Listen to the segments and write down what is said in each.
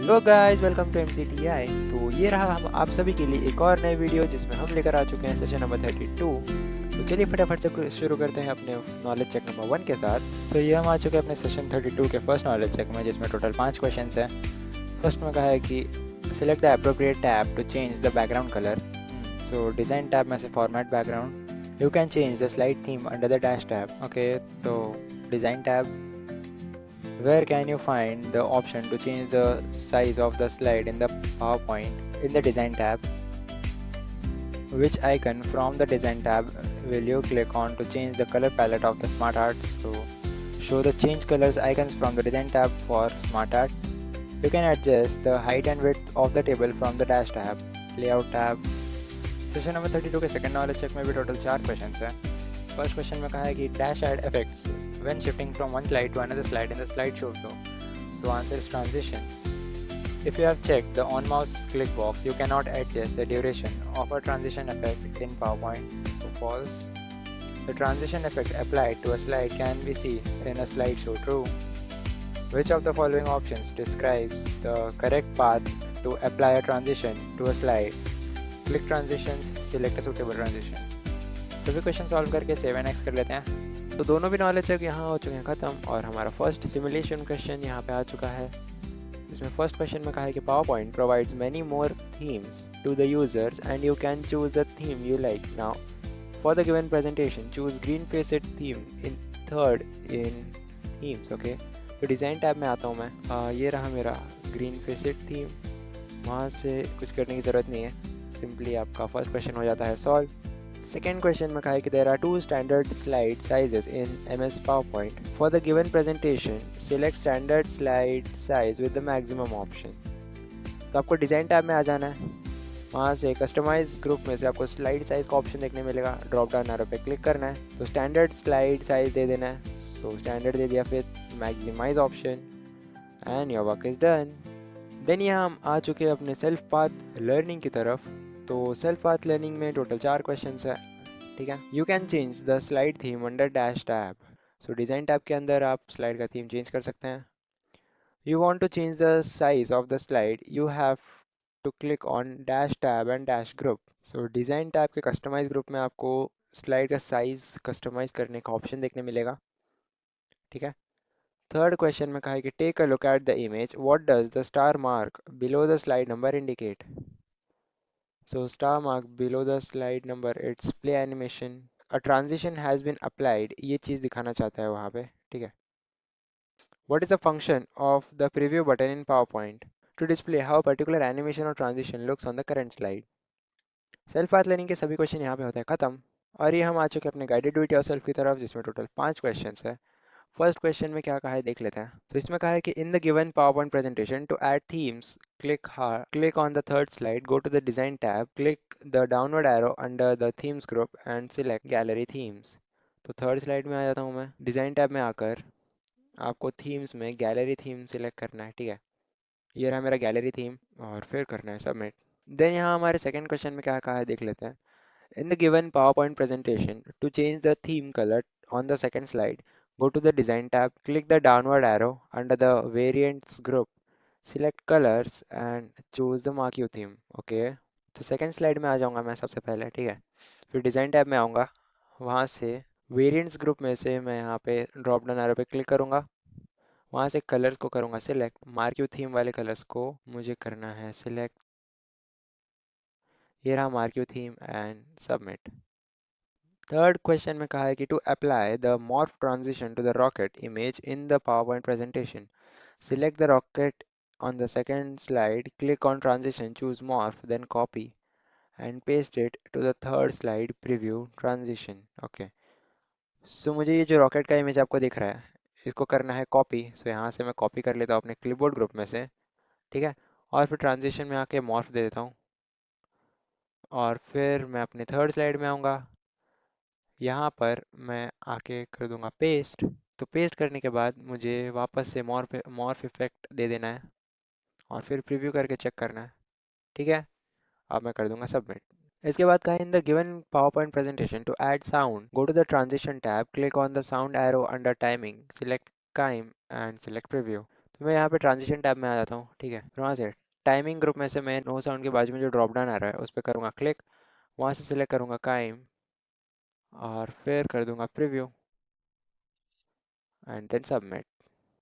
तो guys welcome to MCTI। तो ये रहा हम आप सभी के लिए एक और नई वीडियो जिसमें हम लेकर आ चुके हैं सेशन नंबर 32। तो चलिए फटाफट से शुरू करते हैं अपने नॉलेज चेक नंबर 1 के साथ। तो ये हम आ चुके हैं अपने सेशन 32 के फर्स्ट नॉलेज चेक में, जिसमें टोटल 5 क्वेश्चंस हैं। फर्स्ट में कहा है कि select the appropriate tab to change the background colour. So design tab में से format background, you can change the slide theme under the dash tab. Okay, तो design tab, where can you find the option to change the size of the slide in the PowerPoint? In the Design tab, which icon from the Design tab will you click on to change the color palette of the Smart Arts? So, show the change colors icons from the Design tab for Smart Art. You can adjust the height and width of the table from the Dash tab, Layout tab. Session number 32 के second knowledge check में भी total 4 questions हैं। First question में कहा है कि dash add effects when shifting from one slide to another slide in the slide show flow. So answer is transitions. If you have checked the on mouse click box, you cannot adjust the duration of a transition effect in PowerPoint. So false. The transition effect applied to a slide can be seen in a slideshow. True. Which of the following options describes the correct path to apply a transition to a slide? Click transitions, select a suitable transition. सभी question solve करके 7x कर लेते हैं। तो दोनों भी knowledge check यहाँ हो चुके हैं ख़त्म, और हमारा फर्स्ट सिमुलेशन क्वेश्चन यहाँ पे आ चुका है। इसमें फर्स्ट क्वेश्चन में कहा है कि PowerPoint provides many more themes to the users and you can choose the theme you like. Now, for the given presentation, choose green facet theme in third in themes. Okay, तो design tab में आता हूँ मैं। ये रहा मेरा green facet theme. वहाँ से कुछ करने की ज़रूरत नहीं है, सिंपली आपका फर्स्ट क्वेश्चन हो जाता है सॉल्व। सेकेंड क्वेश्चन में कहा है कि there are two standard slide sizes in MS PowerPoint. For the given presentation select standard slide size with the maximum option. तो आपको डिज़ाइन टैब में आ जाना है, वहाँ से कस्टमाइज ग्रुप में से आपको स्लाइड साइज का ऑप्शन देखने मिलेगा, ड्रॉप डाउन एरो पे क्लिक करना है, तो स्टैंडर्ड स्लाइड साइज दे देना है। सो स्टैंडर्ड दे दिया, फिर maximize option, and your work is done. Then यहाँ हम आ चुके हैं अपने सेल्फ पाथ लर्निंग की तरफ। तो सेल्फ पाथ लर्निंग में टोटल 4 क्वेश्चंस है, ठीक है। You can change the slide theme under dash tab. So design tab के अंदर आप स्लाइड का थीम चेंज कर सकते हैं। You want to change the size of the slide, you have to click on dash tab and dash group. So design tab के customize group में आपको स्लाइड का साइज कस्टमाइज करने का ऑप्शन देखने मिलेगा, ठीक है। थर्ड क्वेश्चन में कहा है कि take a look at the image, what does the star mark below the slide number indicate. So star mark below the slide number, it's play animation, a transition has been applied, ये चीज़ दिखाना चाहता है वहाँ पे, ठीक है। What is the function of the preview button in PowerPoint? To display how particular animation और transition looks on the current slide. Self path learning के सभी क्वेश्चन यहाँ पे होते हैं खत्म, और ये हम आ चुके हैं अपने गाइडेड डू इट योरसेल्फ की तरफ, जिसमें टोटल 5 क्वेश्चंस है। फर्स्ट क्वेश्चन में क्या कहा है देख लेते हैं। तो इसमें कहा है कि in the given PowerPoint presentation to add themes, click on the third slide, go to the design tab, click the downward arrow under the themes group and select gallery themes. तो थर्ड स्लाइड में आ जाता हूँ मैं। Design tab में आकर आपको themes में गैलरी थीम सिलेक्ट करना है, ठीक है। ये रहा मेरा गैलरी थीम, और फिर करना है सबमिट। देन यहाँ हमारे सेकंड क्वेश्चन में क्या कहा है देख लेते हैं। In the given PowerPoint presentation, to change the theme color on the second slide, go to the Design tab, click the downward arrow under the Variants group, select Colors and choose the Marquee theme. Okay, तो second slide में आ जाऊंगा मैं सबसे पहले, ठीक है। फिर design tab में आऊँगा, वहाँ से वेरिएंट्स ग्रुप में से मैं यहाँ पे ड्रॉप डाउन एरो पे क्लिक करूँगा, वहाँ से कलर्स को करूँगा सिलेक्ट, मार्क्यू थीम वाले कलर्स को मुझे करना है सिलेक्ट। ये रहा marquee theme and submit. Third question में कहा है कि to apply the morph transition to the rocket image in the PowerPoint presentation, select the rocket on the second slide, click on transition, choose morph, then copy and paste it to the third slide, preview transition. Okay, सो मुझे ये जो rocket का image आपको दिख रहा है, इसको करना है कॉपी। सो यहाँ से मैं कॉपी कर लेता हूँ अपने क्लिपबोर्ड ग्रुप में से, ठीक है। और फिर ट्रांजिशन में आके मॉर्फ दे देता हूँ, और फिर मैं अपने थर्ड स्लाइड में आऊँगा, यहाँ पर मैं आके कर दूंगा पेस्ट। तो पेस्ट करने के बाद मुझे वापस से मॉर्फ इफेक्ट दे देना है, और फिर प्रीव्यू करके चेक करना है, ठीक है। अब मैं कर दूंगा सबमिट। इसके बाद कहा in the given PowerPoint presentation to add sound, go to the transition tab, click on the sound arrow under timing, select time and select preview. तो मैं यहाँ पे ट्रांजिशन टैब में आ जाता हूँ, ठीक है। फिर वहाँ से टाइमिंग ग्रुप में से मैं नो साउंड के बाजू में जो ड्रॉप डाउन आ रहा है उस पर करूँगा क्लिक, वहाँ से सिलेक्ट करूँगा टाइम और फिर कर दूंगा preview and then submit.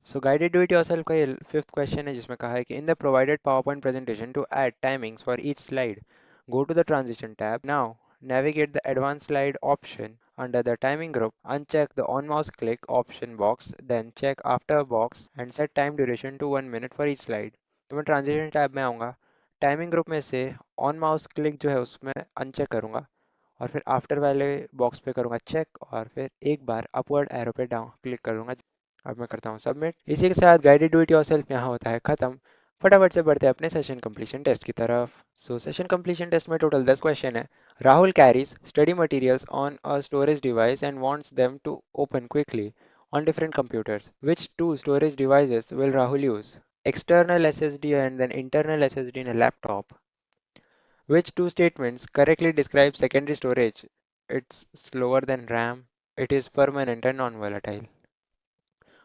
So guided do it yourself का ये फिफ्थ क्वेश्चन है जिसमें कहा है कि in the provided PowerPoint presentation to add timings for each slide go to the transition tab now navigate the advanced slide option under the timing group, uncheck the on mouse click option box, then check after box and set time duration to 1 minute for each slide। तो मैं transition tab में आऊँगा, timing group में से on mouse click जो है उसमें uncheck करूँगा और फिर आफ्टर वाले बॉक्स पे करूँगा चेक और फिर एक बार अपवर्ड एरो पे डाउन क्लिक करूँगा। अब मैं करता हूँ सबमिट। इसी के साथ गाइडेड डू इट योरसेल्फ यहाँ होता है खत्म। फटाफट से बढ़ते हैं अपने सेशन कंप्लीशन टेस्ट की तरफ। सो सेशन कंप्लीशन टेस्ट में टोटल 10 क्वेश्चन है। Rahul carries study materials on a storage device and wants them to open quickly on different computers. Which two storage devices will Rahul use? External SSD and an internal SSD in a laptop. Which two statements correctly describe secondary storage? It's slower than RAM. It is permanent and non-volatile.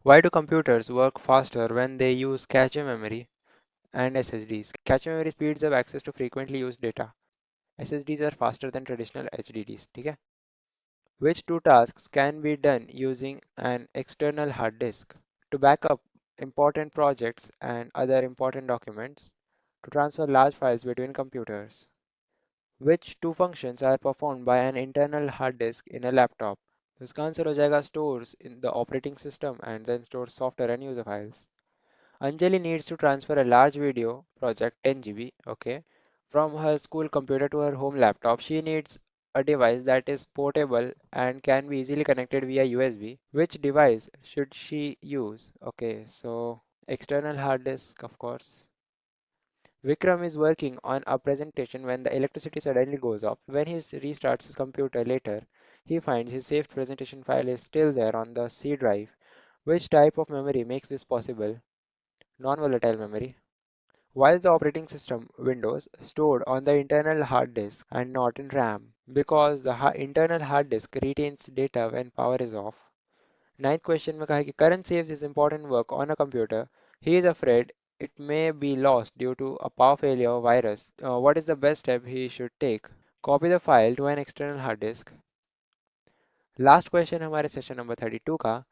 Why do computers work faster when they use cache memory and SSDs? Cache memory speeds up access to frequently used data. SSDs are faster than traditional HDDs. ठीक है? Which two tasks can be done using an external hard disk? To back up important projects and other important documents. To transfer large files between computers. Which two functions are performed by an internal hard disk in a laptop? तो इसका answer हो जाएगा stores in the operating system and then stores software and user files. Anjali needs to transfer a large video project 10 GB, okay, from her school computer to her home laptop. She needs a device that is portable and can be easily connected via USB. Which device should she use? Okay, so external hard disk, of course. Vikram is working on a presentation when the electricity suddenly goes off. When he restarts his computer later, he finds his saved presentation file is still there on the C drive. Which type of memory makes this possible? Non-volatile memory. Why is the operating system Windows stored on the internal hard disk and not in RAM? Because the internal hard disk retains data when power is off. Ninth question में कहा है कि Karan saves his important work on a computer. He is afraid it may be lost due to a power failure or virus. What is the best step he should take? Copy the file to an external hard disk. Last question हमारे session number 32 का।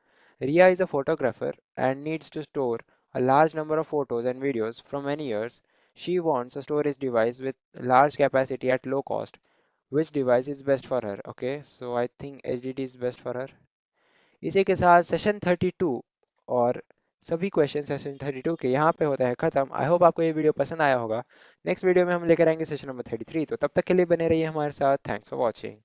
Ria is a photographer and needs to store a large number of photos and videos from many years. She wants a storage device with large capacity at low cost. Which device is best for her? Okay, so I think HDD is best for her. इसी के साथ session 32 और सभी question session 32 के यहाँ पे होता है खत्म। आई होप आपको ये वीडियो पसंद आया होगा। नेक्स्ट वीडियो में हम लेकर आएंगे सेशन नंबर 33। तो तब तक के लिए बने रहिए हमारे साथ। Thanks for watching.